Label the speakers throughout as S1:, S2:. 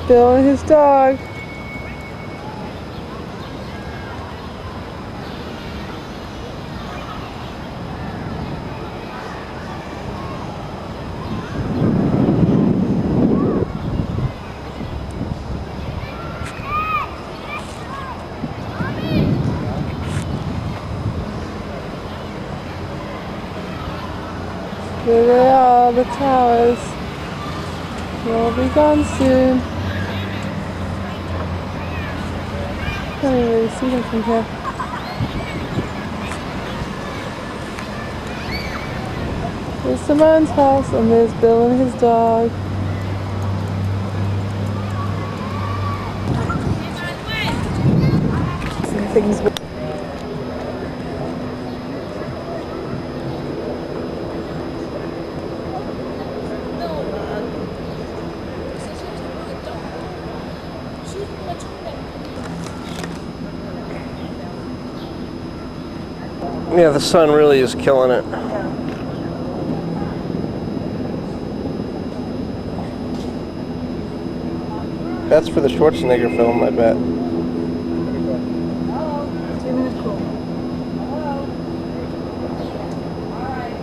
S1: Bill and his dog. There they are, the towers. They'll be gone soon. Can't even really see them from here. There's the man's house and there's Bill and his dog. Some things.
S2: Yeah, the sun really is killing it. That's for the Schwarzenegger film, I bet.
S3: Hello. 2 minutes cool. Hello. All right.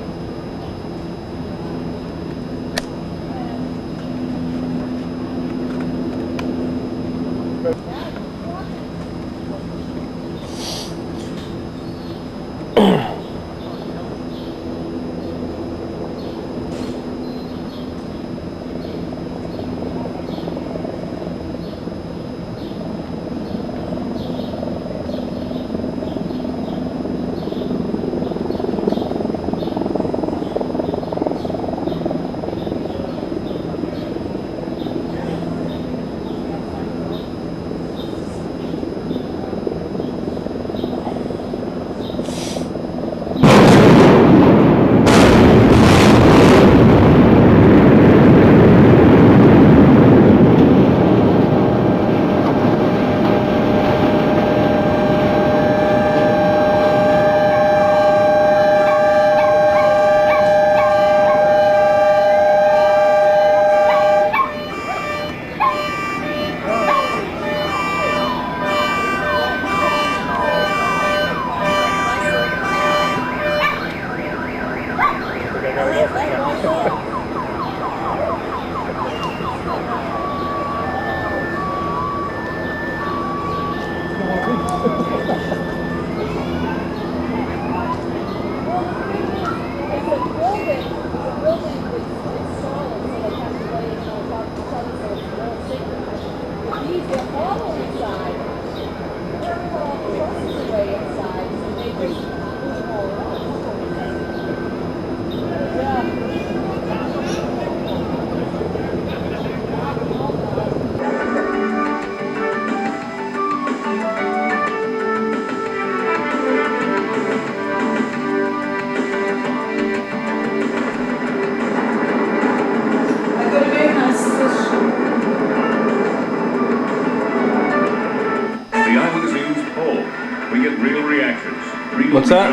S2: What's that?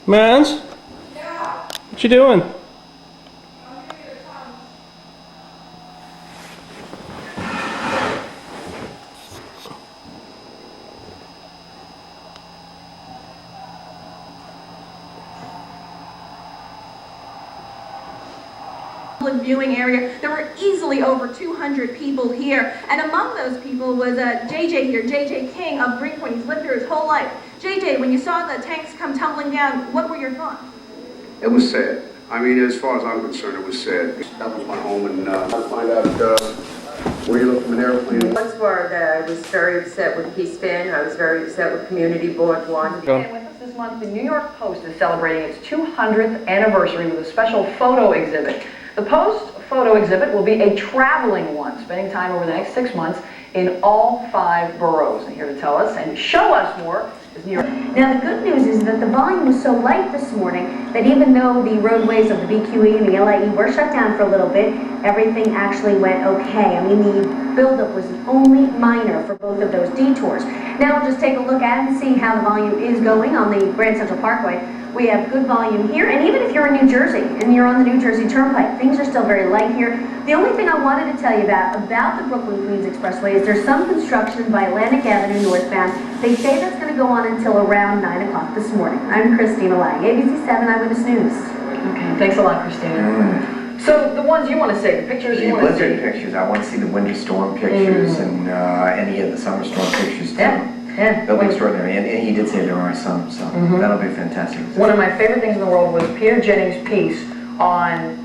S2: Mans? Yeah. What you doing?
S4: Viewing area. There were easily over 200 people here, and among those people was JJ here, JJ King of Greenpoint. He's lived here his whole life. JJ, when you saw the tanks come tumbling down, what were your thoughts?
S5: It was sad. I mean, as far as I'm concerned, it was sad. That was my home, and I find out where you look from an airplane.
S6: Once more, I was very upset with Peace Fin. I was very upset with Community Board 1.
S7: And with us this month, the New York Post is celebrating its 200th anniversary with a special photo exhibit. The Post photo exhibit will be a traveling one, spending time over the next 6 months in all 5 boroughs. And here to tell us and show us more is New York.
S8: Now the good news is that the volume was so light this morning that even though the roadways of the BQE and the LIE were shut down for a little bit, everything actually went okay. I mean, the buildup was only minor for both of those detours. Now we'll just take a look at and see how the volume is going on the Grand Central Parkway. We have good volume here, and even if you're in New Jersey and you're on the New Jersey Turnpike, things are still very light here. The only thing I wanted to tell you about the Brooklyn-Queens Expressway is there's some construction by Atlantic Avenue northbound. They say that's going to go on until around 9 o'clock this morning. I'm Christina Lang, ABC 7 Eyewitness News.
S7: Okay, thanks a lot, Christina. So the ones you want to see, the pictures you want to see.
S9: The blizzard pictures. I want to see the winter storm pictures and any of the summer storm pictures too.
S7: Yeah.
S9: They'll be extraordinary, and he did say there are some, so that'll be fantastic.
S7: One of my favorite things in the world was Peter Jennings' piece on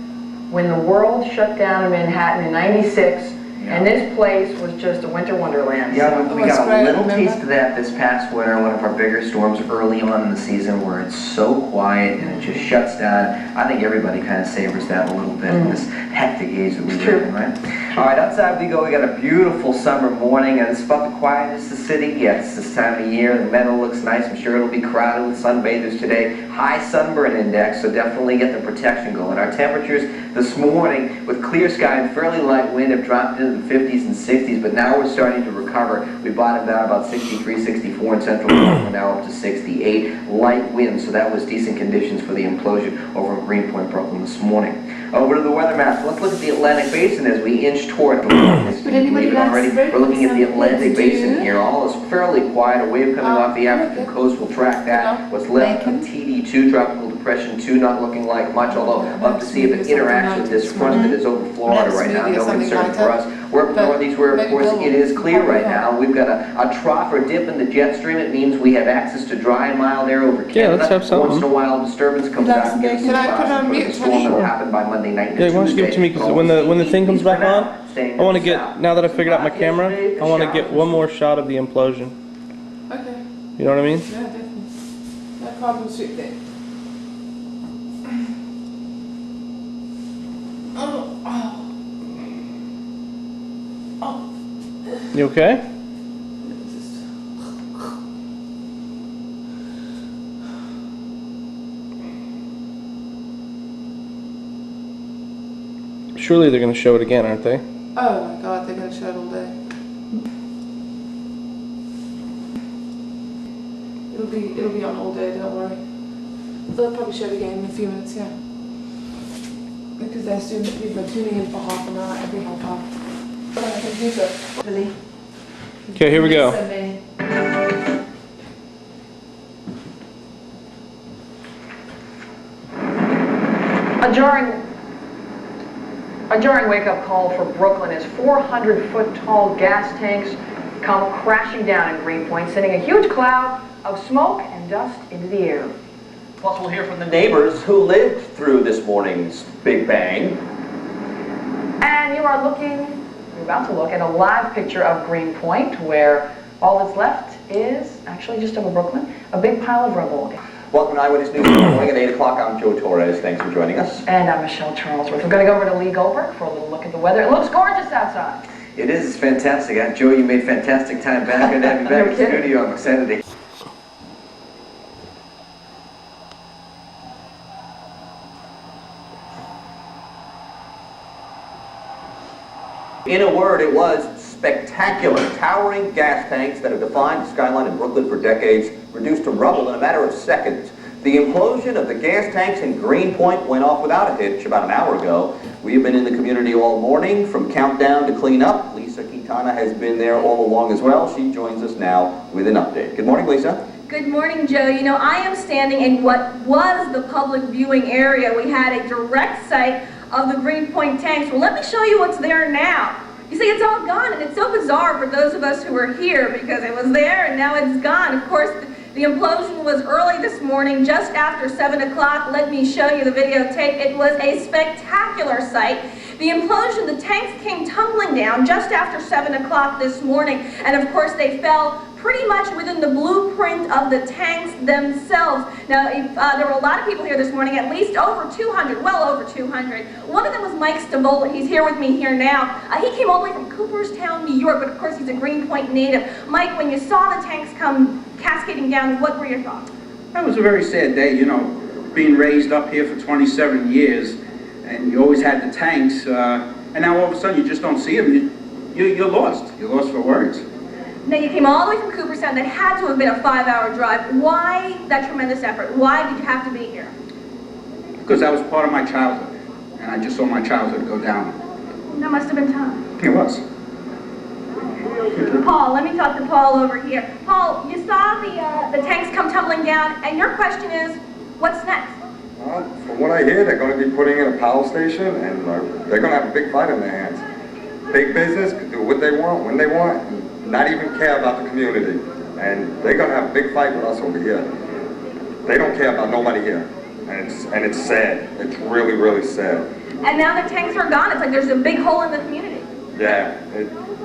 S7: when the world shut down in Manhattan in '96, and this place was just a winter wonderland.
S9: Yeah,
S7: so.
S9: we got a little taste of that this past winter, one of our bigger storms early on in the season where it's so quiet and it just shuts down. I think everybody kind of savors that a little bit in this hectic age that we live in, right? All right, outside we go. We got a beautiful summer morning, and it's about the quietest the city gets this time of year. The meadow looks nice. I'm sure it'll be crowded with sunbathers today. High sunburn index, so definitely get the protection going. Our temperatures this morning, with clear sky and fairly light wind, have dropped into the 50s and 60s, but now we're starting to recover. We bottomed out about 63, 64 in central Florida. We're now up to 68. Light wind, so that was decent conditions for the implosion over in Greenpoint, Brooklyn this morning. Over to the weather map. Let's look at the Atlantic Basin as we inch toward.
S3: Would anybody like
S9: We're looking at the Atlantic Basin here. All is fairly quiet. A wave coming off the African coast will track that. What's left of TD2, Tropical Depression 2, not looking like much, although we'll have to see if it interacts with this front that is over Florida right now. No concern for us. We're up northeast where, of course, it is clear right now. We've got a trough or dip in the jet stream. It means we have access to dry and mild air over Canada.
S2: Yeah, let's have something.
S9: Once in a while, disturbance comes out and gives us a storm that will happen by Monday night.
S2: Yeah, why don't you give it to me, because when the thing comes back on, I want to get, now that I figured out my camera, I want to get one more shot of the implosion.
S1: Okay.
S2: You know what I mean?
S1: Yeah, definitely. No problem, sweet thing.
S2: You okay? Surely they're going to show it again, aren't they?
S1: Oh my god, they're going to show it all day. It'll be on all day, don't worry. They'll probably show it again in a few minutes, yeah. Because they're student people are tuning in for half an hour every half hour. But I can do that. Really.
S2: Okay, here we go.
S7: A jarring wake-up call for Brooklyn as 400-foot-tall gas tanks come crashing down in Greenpoint, sending a huge cloud of smoke and dust into the air.
S10: Plus, we'll hear from the neighbors who lived through this morning's Big Bang.
S7: And you're about to look at a live picture of Greenpoint, where all that's left is, actually just over Brooklyn, a big pile of rubble.
S10: Welcome to Eyewitness News this morning at 8 o'clock. I'm Joe Torres. Thanks for joining us.
S7: And I'm Michelle Charlesworth. We're going to go over to Lee Goldberg for a little look at the weather. It looks gorgeous outside.
S9: It is. It's fantastic. Joe, you made fantastic time back. Good to have you back in the studio. I'm excited to.
S10: In a word, it was spectacular. Towering gas tanks that have defined the skyline in Brooklyn for decades, reduced to rubble in a matter of seconds. The implosion of the gas tanks in Greenpoint went off without a hitch about an hour ago. We have been in the community all morning, from countdown to cleanup. Lisa Quintana has been there all along as well. She joins us now with an update. Good morning, Lisa.
S4: Good morning, Joe. You know, I am standing in what was the public viewing area. We had a direct sight of the Greenpoint tanks. Well, let me show you what's there now. You see, it's all gone, and it's so bizarre for those of us who were here because it was there and now it's gone. Of course, the implosion was early this morning, just after 7 o'clock. Let me show you the videotape. It was a spectacular sight. The implosion, the tanks came tumbling down just after 7 o'clock this morning, and of course they fell pretty much within the blueprint of the tanks themselves. Now, there were a lot of people here this morning, at least over 200, well over 200. One of them was Mike Stavola. He's here with me here now. He came all the way from Cooperstown, New York, but of course he's a Greenpoint native. Mike, when you saw the tanks come cascading down, what were your thoughts?
S11: That was a very sad day, you know, being raised up here for 27 years, and you always had the tanks, and now all of a sudden you just don't see them. You're lost. You're lost for words.
S4: Now you came all the way from Cooperstown. That had to have been a 5-hour drive. Why that tremendous effort? Why did you have to be here?
S11: Because that was part of my childhood, and I just saw my childhood go down.
S4: That must have been tough.
S11: It was.
S4: Paul, let me talk to Paul over here. Paul, you saw the tanks come tumbling down, and your question is, what's next?
S12: Well, from what I hear, they're going to be putting in a power station, and they're going to have a big fight in their hands. Big business can do what they want, when they want, and not even care about the community. And they're going to have a big fight with us over here. They don't care about nobody here. And it's sad. It's really, really sad.
S4: And now the tanks are gone. It's like there's a big hole in the community.
S12: Yeah.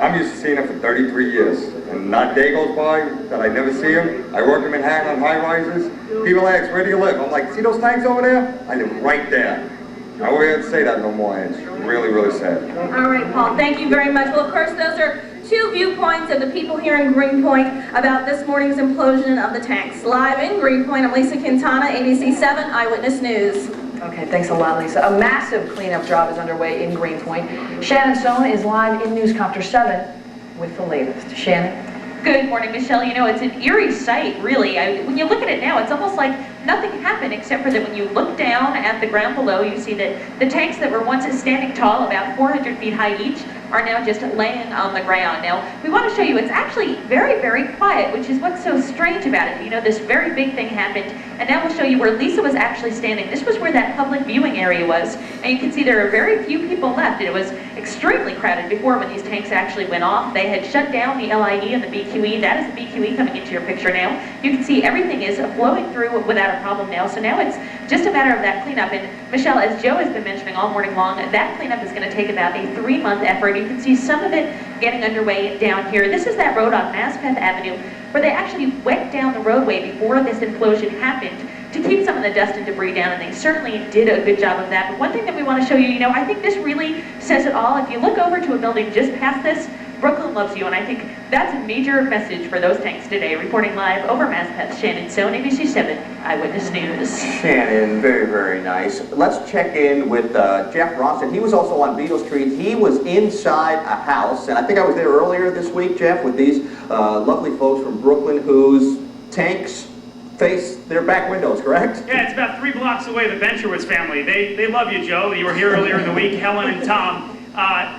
S12: I'm used to seeing them for 33 years. And not a day goes by that I never see them. I work in Manhattan on high-rises. People ask, where do you live? I'm like, see those tanks over there? I live right there. I won't be able to say that no more. It's really, really sad.
S4: All right, Paul, thank you very much. Well, of course, those are two viewpoints of the people here in Greenpoint about this morning's implosion of the tanks. Live in Greenpoint, I'm Lisa Quintana, ABC 7 Eyewitness News.
S7: Okay, thanks a lot, Lisa. A massive cleanup job is underway in Greenpoint. Shannon Sohn is live in Newscopter 7 with the latest. Shannon?
S13: Good morning, Michelle. You know, it's an eerie sight, really. When you look at it now, it's almost like nothing happened, except for that when you look down at the ground below, you see that the tanks that were once standing tall, about 400 feet high each, are now just laying on the ground. Now, we want to show you it's actually very, very quiet, which is what's so strange about it. You know, this very big thing happened, and now we'll show you where Lisa was actually standing. This was where that public viewing area was, and you can see there are very few people left. It was extremely crowded before when these tanks actually went off. They had shut down the LIE and the BQE. That is the BQE coming into your picture now. You can see everything is flowing through without a problem now, so now it's just a matter of that cleanup. And Michelle, as Joe has been mentioning all morning long, that cleanup is going to take about a 3-month effort. You can see some of it getting underway down here. This is that road on Maspeth Avenue where they actually went down the roadway before this implosion happened to keep some of the dust and debris down, and they certainly did a good job of that. But one thing that we want to show you, you know, I think this really says it all. If you look over to a building just past this, Brooklyn loves you, and I think that's a major message for those tanks today. Reporting live over Maspeth, Shannon Sohn, ABC 7 Eyewitness News.
S10: Shannon, very, very nice. Let's check in with Jeff Rawson. He was also on Beale Street. He was inside a house, and I think I was there earlier this week, Jeff, with these lovely folks from Brooklyn whose tanks face their back windows, correct?
S14: Yeah, it's about 3 blocks away, the Benchowitz family. They love you, Joe. You were here earlier in the week, Helen and Tom.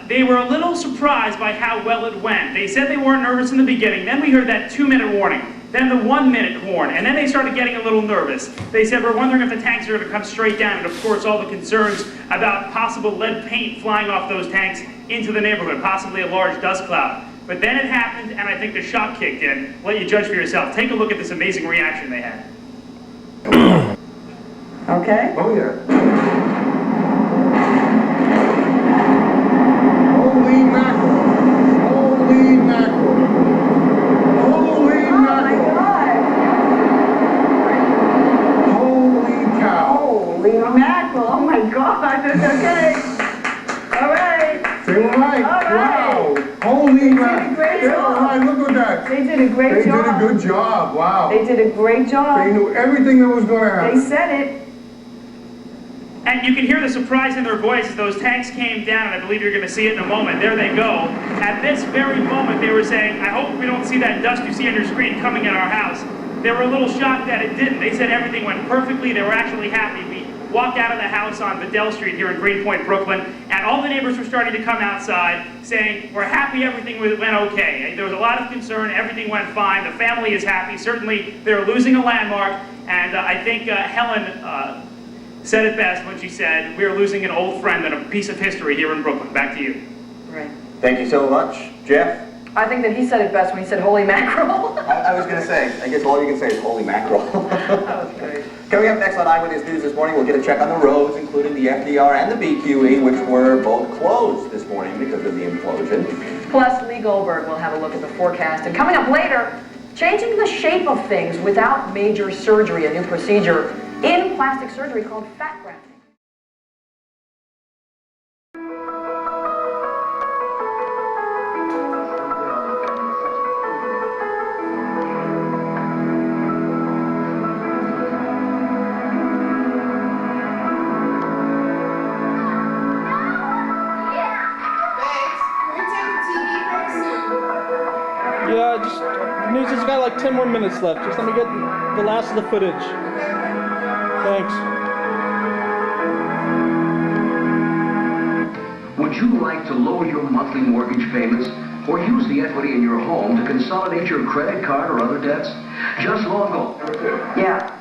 S14: They were a little surprised by how well it went. They said they weren't nervous in the beginning. Then we heard that 2-minute warning, then the 1-minute horn, and then they started getting a little nervous. They said, we're wondering if the tanks are going to come straight down, and of course all the concerns about possible lead paint flying off those tanks into the neighborhood, possibly a large dust cloud. But then it happened, and I think the shock kicked in. I'll let you judge for yourself. Take a look at this amazing reaction they had.
S7: Okay.
S12: Oh, yeah.
S15: Holy mackerel! Holy mackerel! Holy mackerel! Holy cow!
S7: Holy mackerel! Oh my God! Okay. All right.
S15: They were right.
S7: All right.
S15: Wow. Holy mackerel!
S7: They did a great
S15: They were
S7: job.
S15: right. Look at that.
S7: They did a great job.
S15: They did a good job. Wow.
S7: They did a great job.
S15: They knew everything that was going to happen.
S7: They said it.
S14: And you can hear the surprise in their voices. Those tanks came down, and I believe you're going to see it in a moment. There they go. At this very moment, they were saying, I hope we don't see that dust you see on your screen coming in our house. They were a little shocked that it didn't. They said everything went perfectly. They were actually happy. We walked out of the house on Bedell Street here in Greenpoint, Brooklyn, and all the neighbors were starting to come outside saying, we're happy everything went okay. There was a lot of concern. Everything went fine. The family is happy. Certainly, they're losing a landmark, and I think Helen said it best when she said, we're losing an old friend and a piece of history here in Brooklyn. Back to you.
S7: Right.
S10: Thank you so much. Jeff?
S7: I think that he said it best when he said holy mackerel.
S10: I was going to say, I guess all you can say is holy mackerel.
S7: That was great.
S10: Coming up next on Eyewitness News this morning, we'll get a check on the roads, including the FDR and the BQE, which were both closed this morning because of the implosion.
S7: Plus, Lee Goldberg will have a look at the forecast. And coming up later, changing the shape of things without major surgery, a new procedure in plastic surgery called fat grafting.
S2: news has got like 10 more minutes left. Just let me get the last of the footage. Thanks.
S16: Would you like to lower your monthly mortgage payments or use the equity in your home to consolidate your credit card or other debts? Just log on.
S7: Yeah.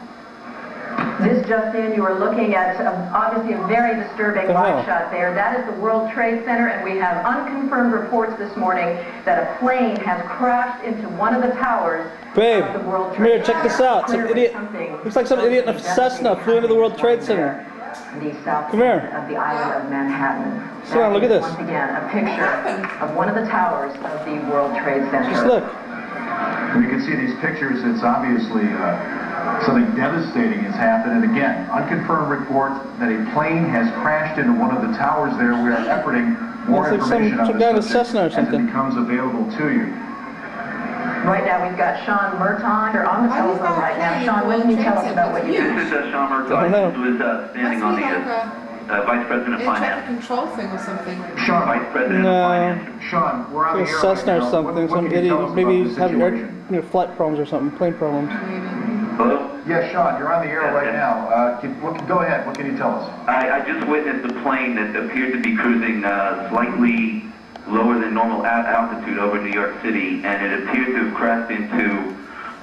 S7: This just in, you are looking at obviously a very disturbing live shot there. That is the World Trade Center, and we have unconfirmed reports this morning that a plane has crashed into one of the towers of the World Trade Center.
S2: Come here, check this out. Some idiot, looks like some idiot in a Cessna flew into the World Trade Center.
S7: The south
S2: Come here.
S7: of the island of Manhattan.
S2: Sit down, look at this.
S7: Once again, a picture of one of the towers of the World Trade Center.
S2: Just look.
S17: When you can see these pictures, it's obviously something devastating has happened. And again, unconfirmed reports that a plane has crashed into one of the towers there. We are efforting more information on this subject as it becomes available to you.
S7: Right now we've got Sean Murtaugh on the telephone right now. Sean, what can you tell us about what you
S18: This is Sean Murtaugh, who is standing on the Vice President of Finance.
S1: Control thing or something.
S17: Sean,
S18: Vice President of Finance.
S17: Sean, we're on the air
S2: Cessna or something. Some idiot. Maybe he's having flight problems or something. Plane problems.
S18: Hello?
S17: Yes, Sean, you're on the air right now. Go ahead. What can you tell us?
S18: I just witnessed a plane that appeared to be cruising slightly lower than normal altitude over New York City, and it appeared to have crashed into,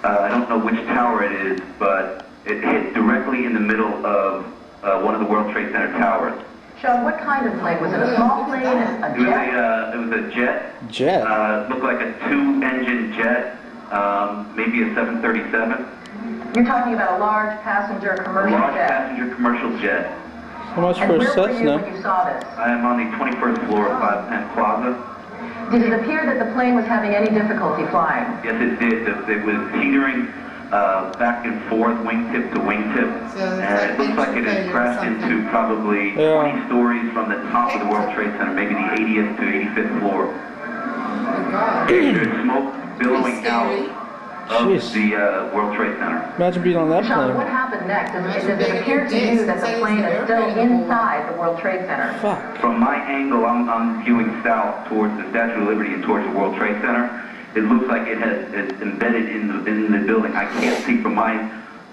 S18: I don't know which tower it is, but it hit directly in the middle of one of the World Trade Center towers.
S7: Sean, what kind of plane? Was it a small plane, a jet?
S18: It was a jet.
S2: Jet?
S18: Looked like a 2-engine jet, maybe a 737.
S7: You're talking about a large passenger commercial jet.
S18: A large passenger commercial jet.
S2: So much for a Cessna.
S7: Where were you when you saw this?
S18: I am on the 21st floor of 510 Plaza.
S7: Did it appear that the plane was having any difficulty flying?
S18: Yes, it did. It was teetering back and forth, wingtip to wingtip, and it looks like it had crashed into probably 20 stories from the top of the World Trade Center, maybe the 80th to 85th floor. There's smoke billowing out of the World Trade Center.
S2: Imagine being on that
S7: Sean,
S2: plane.
S7: what happened next? Does it appear to you that the plane is still inside the World Trade Center?
S18: From my angle, I'm viewing south towards the Statue of Liberty and towards the World Trade Center. It looks like it's embedded in the building. I can't see from my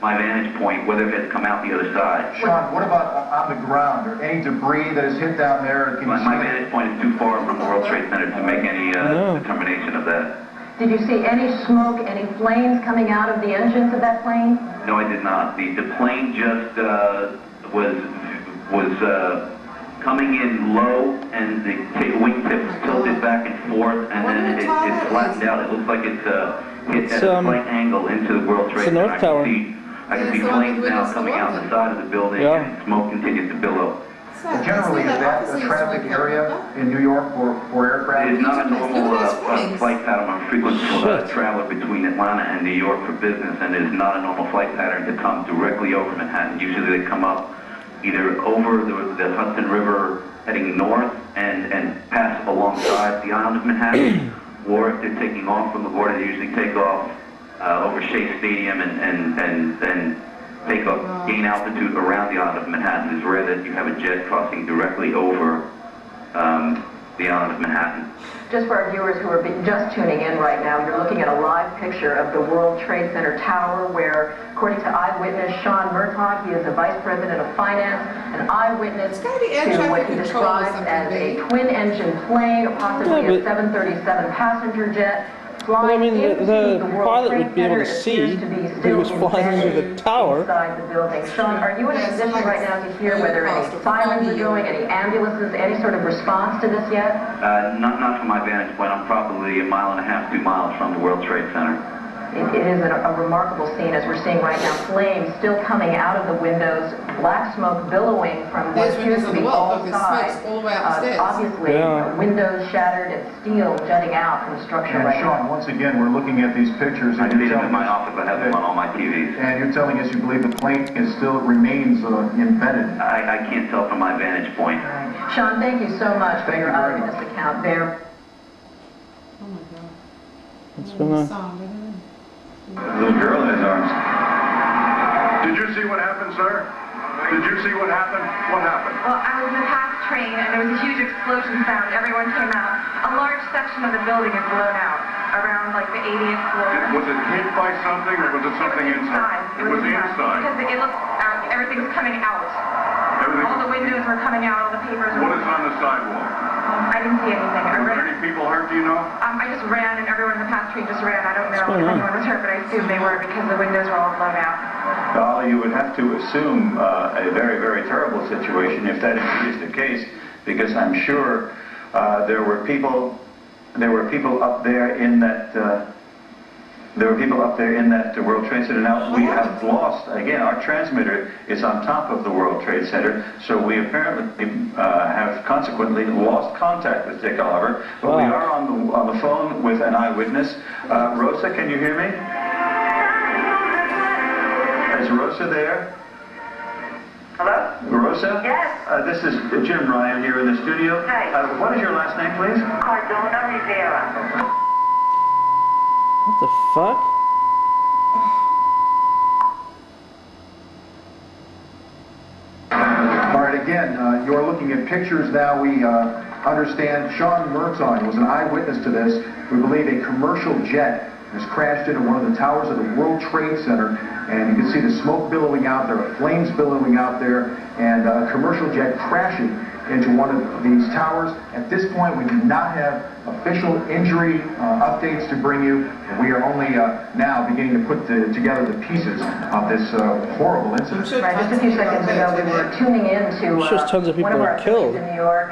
S18: vantage point whether it has come out the other side.
S17: Sean, what about on the ground? Or any debris that has hit down there?
S18: My vantage point is too far from the World Trade Center to make any determination of that.
S7: Did you see any smoke, any flames coming out of the engines of that plane?
S18: No, I did not. The plane just was coming in low, and the wingtips tilted back and forth, and then it flattened out. It looks like it's hit at a slight angle into the World Trade Center. I can see flames now coming out the side of the building, and smoke continues to billow.
S17: Generally, is that a traffic area in New York for aircraft?
S18: It is not a normal flight pattern. I'm a frequent traveler between Atlanta and New York for business, and it is not a normal flight pattern to come directly over Manhattan. Usually they come up either over the Hudson River heading north and pass alongside the island of Manhattan, or if they're taking off from the border, they usually take off over Shea Stadium and then take up, gain altitude around the island of Manhattan. It's rare that you have a jet crossing directly over the island of Manhattan.
S7: Just for our viewers who are just tuning in right now, you're looking at a live picture of the World Trade Center tower where, according to eyewitness Sean Murtaugh, he is the Vice President of Finance, an eyewitness to what he describes as a twin-engine plane or possibly a 737 passenger jet.
S2: Well, I mean, the pilot would be able to see if he was flying into the tower.
S7: Inside the building. Sean, are you in a position right now to hear whether any sirens are going, any ambulances, any sort of response to this yet?
S18: Not from my vantage point. I'm probably 1.5 miles, 2 miles from the World Trade Center.
S7: It is a remarkable scene as we're seeing right now. Flames still coming out of the windows, black smoke billowing from what appears to be all sides. Obviously, windows shattered and steel jutting out from the structure right now.
S17: Sean, once again, we're looking at these pictures.
S18: I see them in my office. I have them on all my TVs.
S17: And you're telling us you believe the plane remains embedded.
S18: I can't tell from my vantage point.
S7: Sean, thank you so much for your eyewitness account there.
S1: Oh my God.
S2: What's going on?
S18: Little girl in his arms.
S19: Did you see what happened, sir? Did you see what happened? What happened?
S20: Well, I was in a fast train and there was a huge explosion sound. Everyone came out. A large section of the building is blown out. around like the 80th floor.
S19: Was it hit by something, or was it something inside?
S20: It was inside. Because it looked, everything was coming out. All the windows were coming out, all the papers were...
S19: What is on the sidewalk?
S20: I didn't see anything.
S19: Were there any people hurt, do you know?
S20: I just ran, and everyone in the past tree just ran. I don't know if anyone was hurt, but I assume they were because the windows were all blown out.
S17: Well, you would have to assume a very, very terrible situation if that is the case, because I'm sure there were people up there in that World Trade Center. Now we have lost again. Our transmitter is on top of the World Trade Center, so we apparently have consequently lost contact with Dick Oliver. But we are on the phone with an eyewitness. Rosa, can you hear me? Is Rosa there?
S20: Hello?
S17: Rosa?
S20: Yes.
S17: This is Jim Ryan here in the studio.
S20: Hi.
S17: What is your last name, please?
S20: Cardona Rivera.
S2: What the fuck?
S17: All right, again, you're looking at pictures now. We understand Sean Murtaugh was an eyewitness to this. We believe a commercial jet has crashed into one of the towers of the World Trade Center, and you can see the smoke billowing out there, flames billowing out there, and a commercial jet crashing into one of these towers. At this point, we do not have official injury updates to bring you. We are only now beginning to put together the pieces of this horrible incident.
S6: Right, just a few seconds ago, we were tuning in to
S2: tons of people
S6: one of our
S2: killed.
S6: affiliates in New York,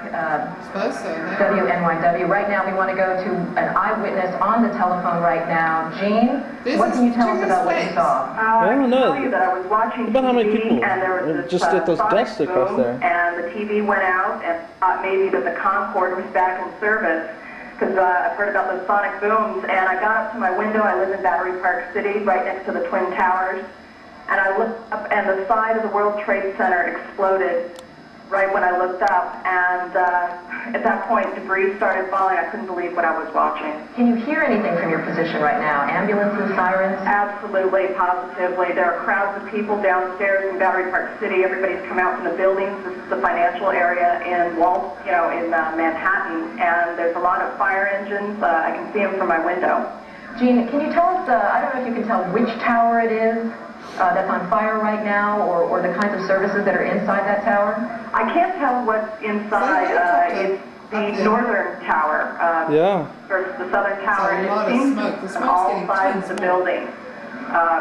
S6: WNYW. Right now, we want to go to an eyewitness on the telephone right now. Jean, what can you tell us about what you saw?
S2: I don't know.
S20: I that I was watching
S2: About how many
S20: TV,
S2: people
S20: and there was this,
S2: just at those
S20: sonic
S2: desks across
S20: boom,
S2: there?
S20: And the TV went out, and thought maybe that the Concorde was back in service, because I've heard about those sonic booms. And I got up to my window. I live in Battery Park City, right next to the Twin Towers, and I looked up, and the side of the World Trade Center exploded right when I looked up, and at that point, debris started falling. I couldn't believe what I was watching.
S6: Can you hear anything from your position right now? Ambulances, sirens?
S20: Absolutely, positively. There are crowds of people downstairs in Battery Park City. Everybody's come out from the buildings. This is the financial area in Manhattan, and there's a lot of fire engines. I can see them from my window.
S6: Jean, can you tell us, I don't know if you can tell which tower it is that's on fire right now, or the kinds of services that are inside that tower?
S20: I can't tell what's inside. It's the northern tower versus the southern tower, and it seems to be on all sides of the building.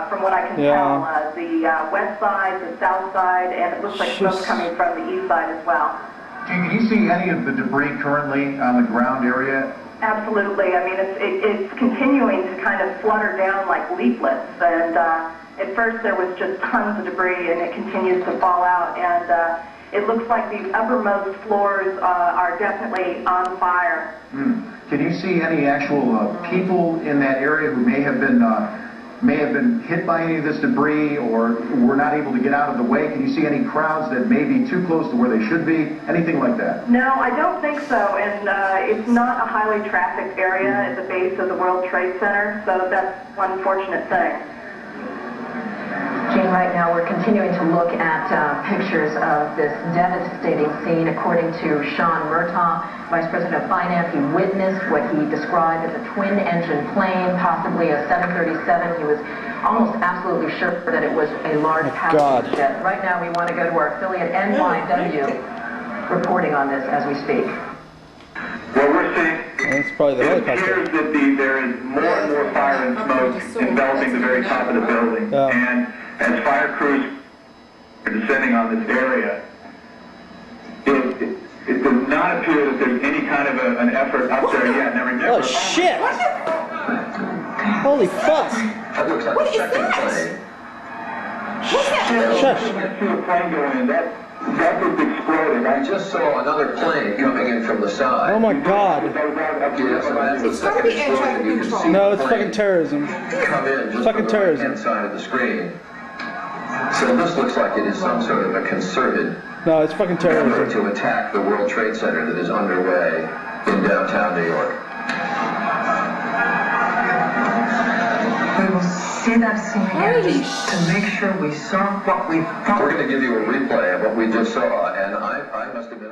S20: From what I can tell, the west side, the south side, and it looks like smoke coming from the east side as well.
S17: Jean, can you see any of the debris currently on the ground area?
S20: Absolutely. I mean, it's continuing to kind of flutter down like leaflets, and at first there was just tons of debris, and it continues to fall out, and it looks like these uppermost floors are definitely on fire.
S17: Can you see any actual people in that area who may have been hit by any of this debris, or were not able to get out of the way? Can you see any crowds that may be too close to where they should be? Anything like that?
S20: No, I don't think so, and it's not a highly trafficked area at the base of the World Trade Center, so that's one fortunate thing.
S6: Jean, right now we're continuing to look at pictures of this devastating scene. According to Sean Murtaugh, Vice President of Finance, he witnessed what he described as a twin-engine plane, possibly a 737. He was almost absolutely sure that it was a large passenger jet. Right now we want to go to our affiliate NYW reporting on this as we speak.
S21: What we're seeing,
S2: That's probably the
S21: it appears that there is more and more fire and smoke enveloping the very top of the building. And as fire crews are descending on this area, it does not appear that there's any kind of an effort up there yet. Now remember,
S2: oh shit! Holy fuck!
S21: That looks like
S2: what
S21: a second plane.
S2: What's that? Shush.
S21: I see a plane going in. That was exploding. I just saw another plane coming in from the side.
S2: Oh my god.
S21: It's gotta be air traffic control.
S2: No, it's fucking terrorism.
S21: Come in just
S2: fucking terrorism.
S21: Inside of the screen. So this looks like it is some sort of a concerted
S2: no, it's fucking terrorism.
S21: effort to attack the World Trade Center that is underway in downtown New York.
S22: We will see that scene again just to make sure we saw what we thought.
S21: We're going to give you a replay of what we just saw, and I must admit,